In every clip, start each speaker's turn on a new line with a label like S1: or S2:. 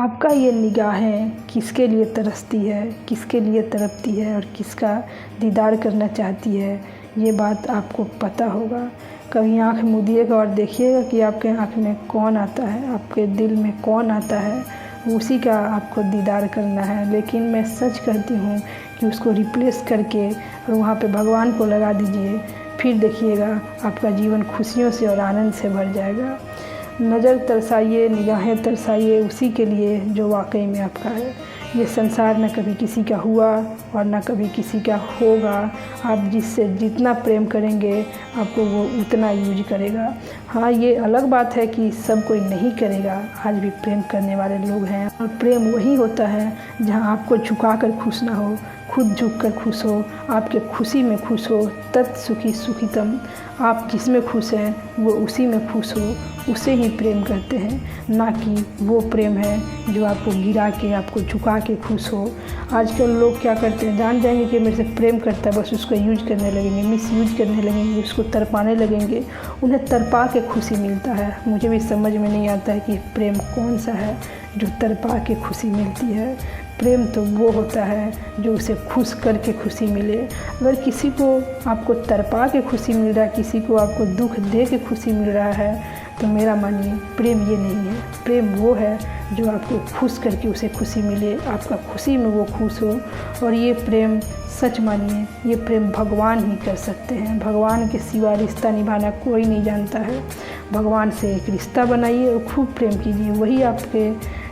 S1: आपका ये निगाहें किसके लिए तरसती है, किसके लिए तड़पती है और किसका दीदार करना चाहती है, ये बात आपको पता होगा। कभी आँख मूंदिएगा और देखिएगा कि आपके आँख में कौन आता है, आपके दिल में कौन आता है, उसी का आपको दीदार करना है। लेकिन मैं सच कहती हूँ कि उसको रिप्लेस करके और वहाँ पे भगवान को लगा दीजिए, फिर देखिएगा आपका जीवन खुशियों से और आनंद से भर जाएगा। नज़र तरसाइए, निगाहें तरसाइए उसी के लिए जो वाकई में आपका है। ये संसार न कभी किसी का हुआ और न कभी किसी का होगा। आप जिससे जितना प्रेम करेंगे आपको वो उतना यूज करेगा। हाँ, ये अलग बात है कि सब कोई नहीं करेगा, आज भी प्रेम करने वाले लोग हैं। और प्रेम वही होता है जहाँ आपको झुका कर खुश ना हो, खुद झुक कर खुश हो, आपके खुशी में खुश हो। तत् सुखी सुखितम। आप जिसमें खुश हैं वो उसी में खुश हो, उसे ही प्रेम करते हैं, ना कि वो प्रेम है जो आपको गिरा के, आपको झुका के खुश हो। आजकल लोग क्या करते हैं, जान जाएंगे कि मेरे से प्रेम करता है, बस उसको यूज करने लगेंगे, मिस यूज करने लगेंगे, उसको तड़पाने लगेंगे। उन्हें तड़पा के खुशी मिलता है। मुझे भी समझ में नहीं आता है कि प्रेम कौन सा है जो तड़पा के खुशी मिलती है। प्रेम तो वो होता है जो उसे खुश करके खुशी मिले। अगर किसी को आपको तड़पा के खुशी मिल रहा है, किसी को आपको दुख दे के खुशी मिल रहा है, तो मेरा मानिए प्रेम ये नहीं है। प्रेम वो है जो आपको खुश करके उसे खुशी मिले, आपका खुशी में वो खुश हो। और ये प्रेम सच मानिए, ये प्रेम भगवान ही कर सकते हैं। भगवान के सिवा रिश्ता निभाना कोई नहीं जानता है। भगवान से एक रिश्ता बनाइए और खूब प्रेम कीजिए, वही आपके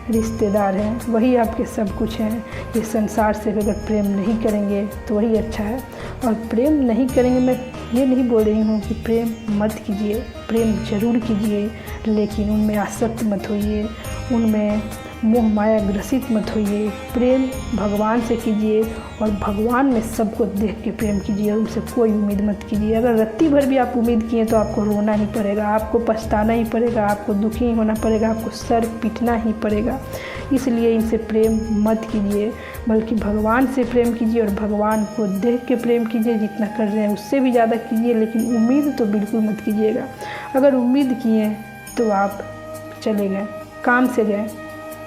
S1: रिश्तेदार हैं, वही आपके सब कुछ हैं। ये संसार से अगर प्रेम नहीं करेंगे तो वही अच्छा है। और प्रेम नहीं करेंगे, मैं ये नहीं बोल रही हूँ कि प्रेम मत कीजिए, प्रेम ज़रूर कीजिए, लेकिन उनमें आसक्त मत होइए, उनमें मोह माया ग्रसित मत होइए। प्रेम भगवान से कीजिए और भगवान में सबको देख के प्रेम कीजिए, और उनसे कोई उम्मीद मत कीजिए। अगर रत्ती भर भी आप उम्मीद किए तो आपको रोना ही पड़ेगा, आपको पछताना ही पड़ेगा, आपको दुखी ही होना पड़ेगा, आपको सर पीटना ही पड़ेगा। इसलिए इनसे प्रेम मत कीजिए, बल्कि भगवान से प्रेम कीजिए और भगवान को देख के प्रेम कीजिए। जितना कर रहे हैं उससे भी ज़्यादा कीजिए, लेकिन उम्मीद तो बिल्कुल मत कीजिएगा। अगर उम्मीद किए तो आप चले गए, काम से गए,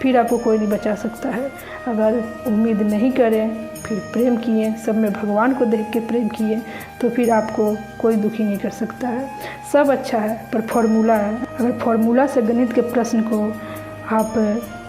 S1: फिर आपको कोई नहीं बचा सकता है। अगर उम्मीद नहीं करें, फिर प्रेम किए, सब में भगवान को देख के प्रेम किए, तो फिर आपको कोई दुखी नहीं कर सकता है। सब अच्छा है, पर फॉर्मूला है। अगर फॉर्मूला से गणित के प्रश्न को आप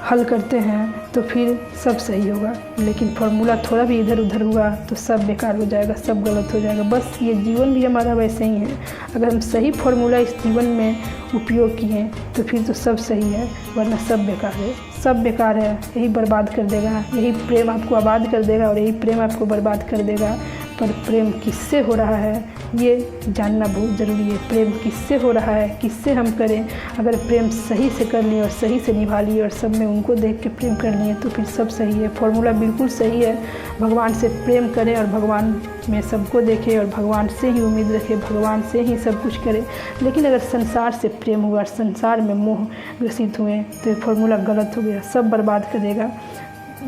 S1: हल करते हैं तो फिर सब सही होगा, लेकिन फार्मूला थोड़ा भी इधर उधर हुआ तो सब बेकार हो जाएगा, सब गलत हो जाएगा। बस ये जीवन भी हमारा वैसे ही है। अगर हम सही फार्मूला इस जीवन में उपयोग किए तो फिर तो सब सही है, वरना सब बेकार है। सब बेकार है, यही बर्बाद कर देगा, यही प्रेम आपको आबाद कर देगा और यही प्रेम आपको बर्बाद कर देगा। पर प्रेम किससे हो रहा है ये जानना बहुत ज़रूरी है। प्रेम किससे हो रहा है, किससे हम करें। अगर प्रेम सही से कर लिए और सही से निभा लिए और सब में उनको देख के प्रेम कर लिए तो फिर सब सही है। फॉर्मूला बिल्कुल सही है। भगवान से प्रेम करें और भगवान में सबको देखें और भगवान से ही उम्मीद रखें, भगवान से ही सब कुछ करें। लेकिन अगर संसार से प्रेम हुआ, संसार में मोह ग्रसित हुए तो ये फॉर्मूला गलत हो गया, सब बर्बाद करेगा।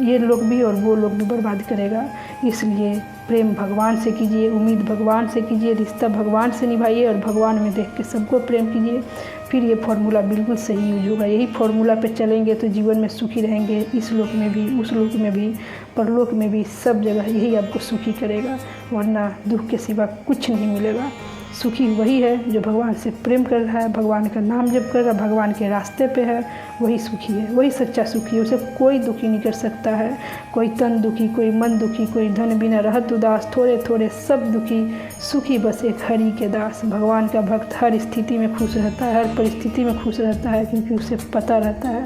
S1: ये लोग भी और वो लोग भी बर्बाद करेगा। इसलिए प्रेम भगवान से कीजिए, उम्मीद भगवान से कीजिए, रिश्ता भगवान से निभाइए और भगवान में देख के सबको प्रेम कीजिए। फिर ये फार्मूला बिल्कुल सही यूज होगा। यही फार्मूला पे चलेंगे तो जीवन में सुखी रहेंगे, इस लोक में भी, उस लोक में भी, परलोक में भी, सब जगह यही आपको सुखी करेगा, वरना दुख के सिवा कुछ नहीं मिलेगा। सुखी वही है जो भगवान से प्रेम कर रहा है, भगवान का नाम जप कर रहा है, भगवान के रास्ते पे है, वही सुखी है, वही सच्चा सुखी है। उसे कोई दुखी नहीं कर सकता है। कोई तन दुखी, कोई मन दुखी, कोई धन बिना रहत उदास, थोड़े थोड़े सब दुखी, सुखी बस एक हरि के दास। भगवान का भक्त हर स्थिति में खुश रहता है, हर परिस्थिति में खुश रहता है, क्योंकि उसे पता रहता है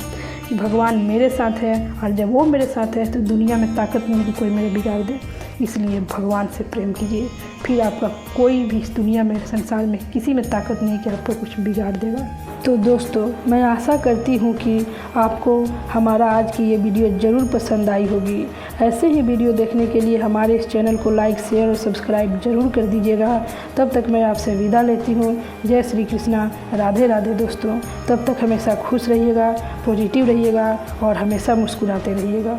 S1: कि भगवान मेरे साथ है, और जब वो मेरे साथ है तो दुनिया में ताकत नहीं कि कोई मेरे बिगाड़ दे। इसलिए भगवान से प्रेम कीजिए, फिर आपका कोई भी इस दुनिया में, संसार में किसी में ताकत नहीं कि आपको कुछ बिगाड़ देगा। तो दोस्तों, मैं आशा करती हूँ कि आपको हमारा आज की ये वीडियो ज़रूर पसंद आई होगी। ऐसे ही वीडियो देखने के लिए हमारे इस चैनल को लाइक, शेयर और सब्सक्राइब ज़रूर कर दीजिएगा। तब तक मैं आपसे विदा लेती हूँ। जय श्री कृष्णा, राधे राधे दोस्तों। तब तक हमेशा खुश रहिएगा, पॉजिटिव रहिएगा और हमेशा मुस्कुराते रहिएगा।